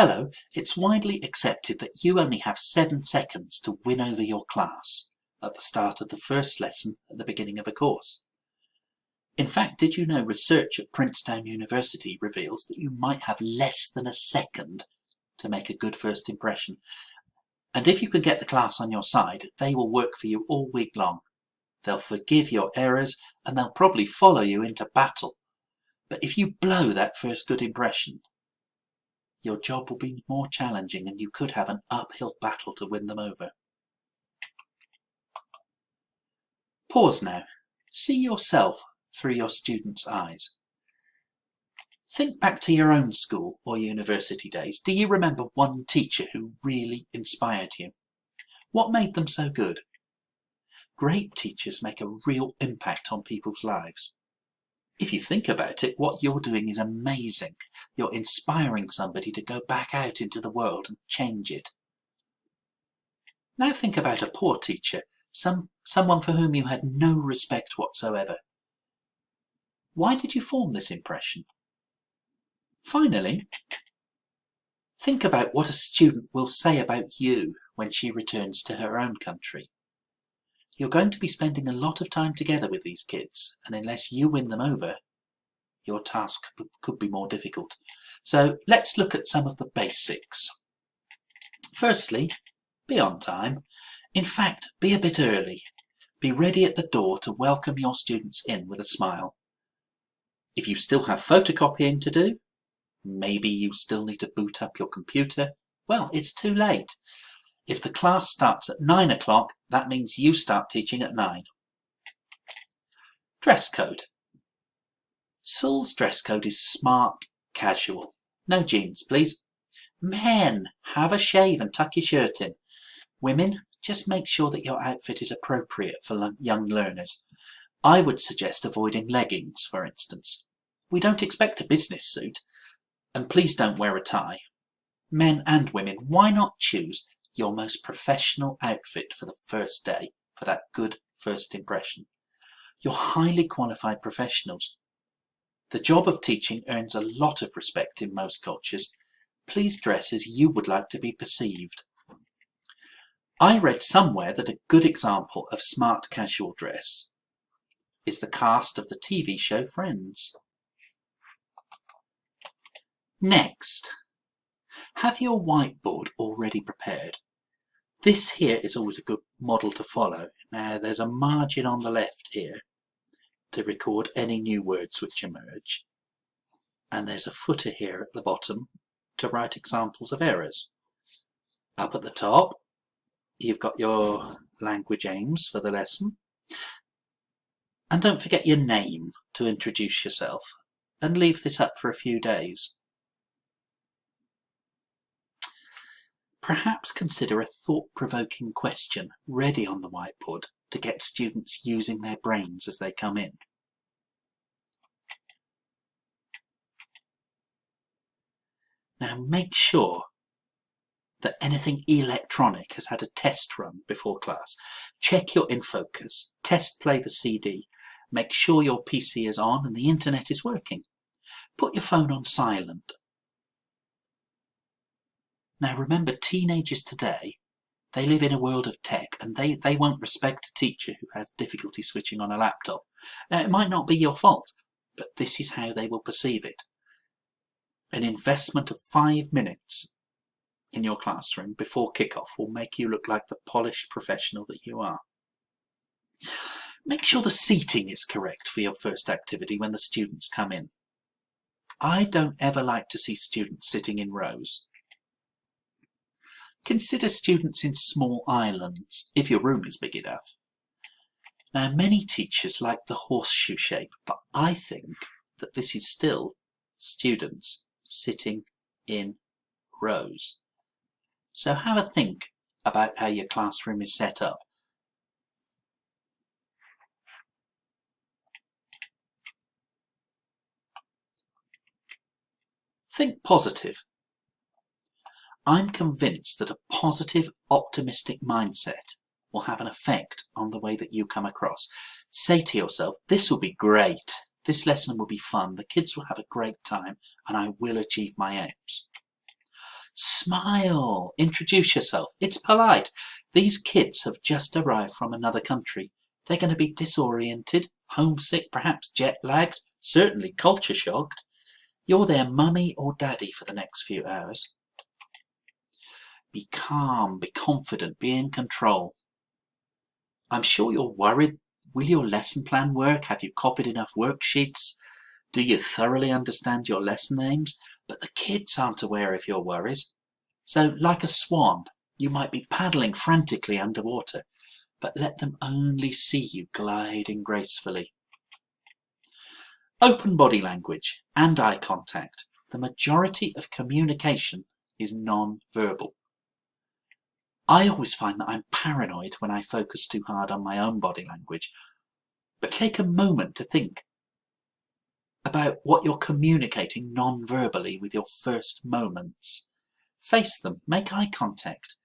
Hello, it's widely accepted that you only have 7 seconds to win over your class at the start of the first lesson at the beginning of a course. In fact, did you know research at Princetown University reveals that you might have less than a second to make a good first impression? And if you can get the class on your side, they will work for you all week long. They'll forgive your errors and they'll probably follow you into battle. But if you blow that first good impression, your job will be more challenging and you could have an uphill battle to win them over. Pause now. See yourself through your students' eyes. Think back to your own school or university days. Do you remember one teacher who really inspired you? What made them so good? Great teachers make a real impact on people's lives. If you think about it, what you're doing is amazing. You're inspiring somebody to go back out into the world and change it. Now think about a poor teacher, someone for whom you had no respect whatsoever. Why did you form this impression? Finally, think about what a student will say about you when she returns to her own country. You're going to be spending a lot of time together with these kids, and unless you win them over, your task could be more difficult. So let's look at some of the basics. Firstly, be on time. In fact, be a bit early. Be ready at the door to welcome your students in with a smile. If you still have photocopying to do, maybe you still need to boot up your computer, well, it's too late. If the class starts at 9 o'clock, that means you start teaching at 9. Dress code. Seoul's dress code is smart, casual. No jeans, please. Men, have a shave and tuck your shirt in. Women, just make sure that your outfit is appropriate for young learners. I would suggest avoiding leggings, for instance. We don't expect a business suit. And please don't wear a tie. Men and women, why not choose your most professional outfit for the first day, for that good first impression? You're highly qualified professionals. The job of teaching earns a lot of respect in most cultures. Please dress as you would like to be perceived. I read somewhere that a good example of smart casual dress is the cast of the TV show Friends. Next, have your whiteboard already prepared. This here is always a good model to follow. Now there's a margin on the left here to record any new words which emerge, and there's a footer here at the bottom to write examples of errors. Up at the top you've got your language aims for the lesson, and don't forget your name to introduce yourself, and leave this up for a few days. Perhaps consider a thought-provoking question ready on the whiteboard to get students using their brains as they come in. Now make sure that anything electronic has had a test run before class. Check your InFocus, test play the CD, make sure your PC is on and the internet is working. Put your phone on silent. Now remember, teenagers today, they live in a world of tech and they won't respect a teacher who has difficulty switching on a laptop. Now, it might not be your fault, but this is how they will perceive it. An investment of 5 minutes in your classroom before kickoff will make you look like the polished professional that you are. Make sure the seating is correct for your first activity when the students come in. I don't ever like to see students sitting in rows. Consider students in small islands, if your room is big enough. Now, many teachers like the horseshoe shape, but I think that this is still students sitting in rows. So have a think about how your classroom is set up. Think positive. I'm convinced that a positive, optimistic mindset will have an effect on the way that you come across. Say to yourself, this will be great. This lesson will be fun. The kids will have a great time and I will achieve my aims. Smile. Introduce yourself. It's polite. These kids have just arrived from another country. They're going to be disoriented, homesick, perhaps jet-lagged, certainly culture-shocked. You're their mummy or daddy for the next few hours. Be calm, be confident, be in control. I'm sure you're worried. Will your lesson plan work? Have you copied enough worksheets? Do you thoroughly understand your lesson aims? But the kids aren't aware of your worries. So, like a swan, you might be paddling frantically underwater, but let them only see you gliding gracefully. Open body language and eye contact. The majority of communication is non-verbal. I always find that I'm paranoid when I focus too hard on my own body language. But take a moment to think about what you're communicating non-verbally with your first moments. Face them, make eye contact,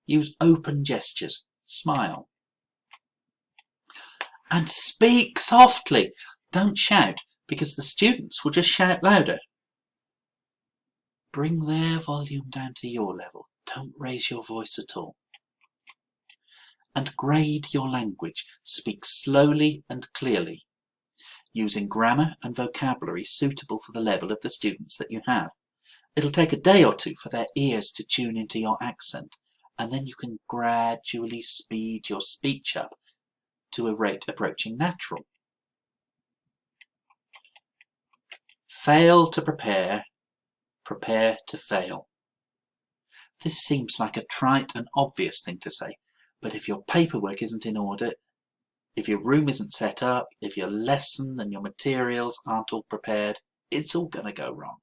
use open gestures, smile. And speak softly. Don't shout, because the students will just shout louder. Bring their volume down to your level. Don't raise your voice at all. And grade your language. Speak slowly and clearly, using grammar and vocabulary suitable for the level of the students that you have. It'll take a day or two for their ears to tune into your accent, and then you can gradually speed your speech up to a rate approaching natural. Fail to prepare, prepare to fail. This seems like a trite and obvious thing to say, but if your paperwork isn't in order, if your room isn't set up, if your lesson and your materials aren't all prepared, it's all going to go wrong.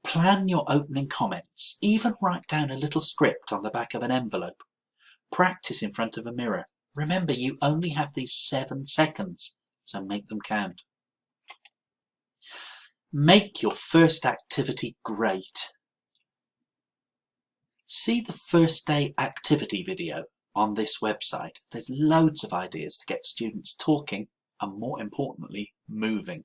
Plan your opening comments. Even write down a little script on the back of an envelope. Practice in front of a mirror. Remember, you only have these 7 seconds, so make them count. Make your first activity great. See the first day activity video on this website. There's loads of ideas to get students talking and, more importantly, moving.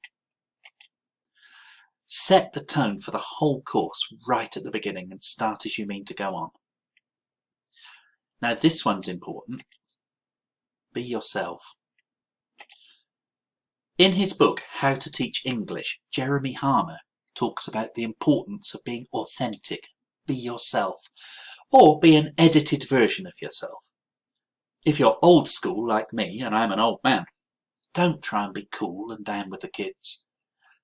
Set the tone for the whole course right at the beginning and start as you mean to go on. Now this one's important. Be yourself. In his book, How to Teach English, Jeremy Harmer talks about the importance of being authentic. Be yourself, or be an edited version of yourself. If you're old school like me, and I'm an old man, don't try and be cool and down with the kids.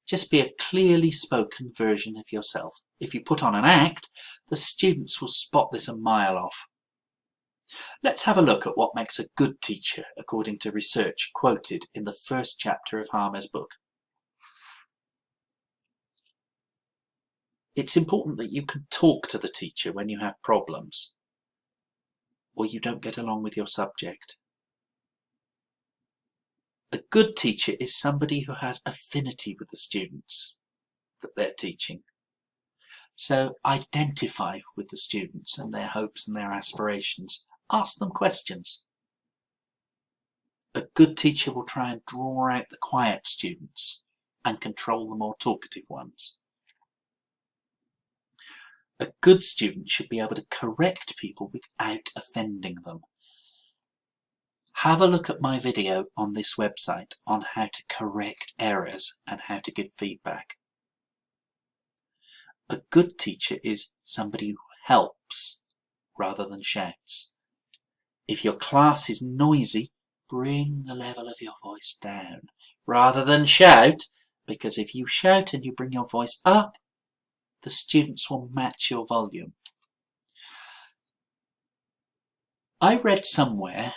Just be a clearly spoken version of yourself. If you put on an act, the students will spot this a mile off. Let's have a look at what makes a good teacher according to research quoted in the first chapter of Harmer's book. It's important that you can talk to the teacher when you have problems or you don't get along with your subject. A good teacher is somebody who has affinity with the students that they're teaching. So identify with the students and their hopes and their aspirations. Ask them questions. A good teacher will try and draw out the quiet students and control the more talkative ones. A good student should be able to correct people without offending them. Have a look at my video on this website on how to correct errors and how to give feedback. A good teacher is somebody who helps rather than shouts. If your class is noisy, bring the level of your voice down rather than shout, because if you shout and you bring your voice up, the students will match your volume. I read somewhere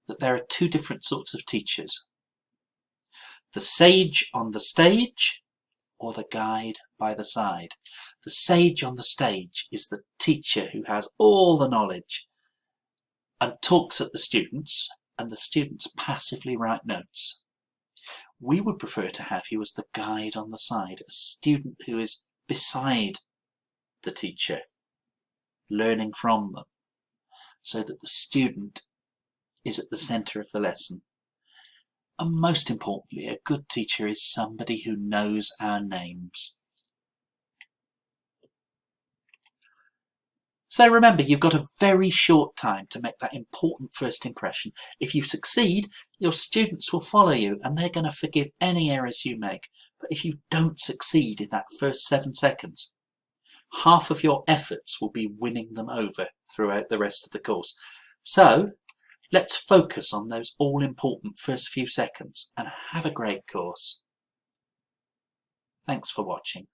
that there are 2 different sorts of teachers. The sage on the stage or the guide by the side. The sage on the stage is the teacher who has all the knowledge and talks at the students, and the students passively write notes. We would prefer to have you as the guide on the side, a student who is beside the teacher, learning from them, so that the student is at the centre of the lesson. And most importantly, a good teacher is somebody who knows our names. So remember, you've got a very short time to make that important first impression. If you succeed, your students will follow you and they're going to forgive any errors you make. But if you don't succeed in that first 7 seconds, half of your efforts will be winning them over throughout the rest of the course. So let's focus on those all-important first few seconds and have a great course. Thanks for watching.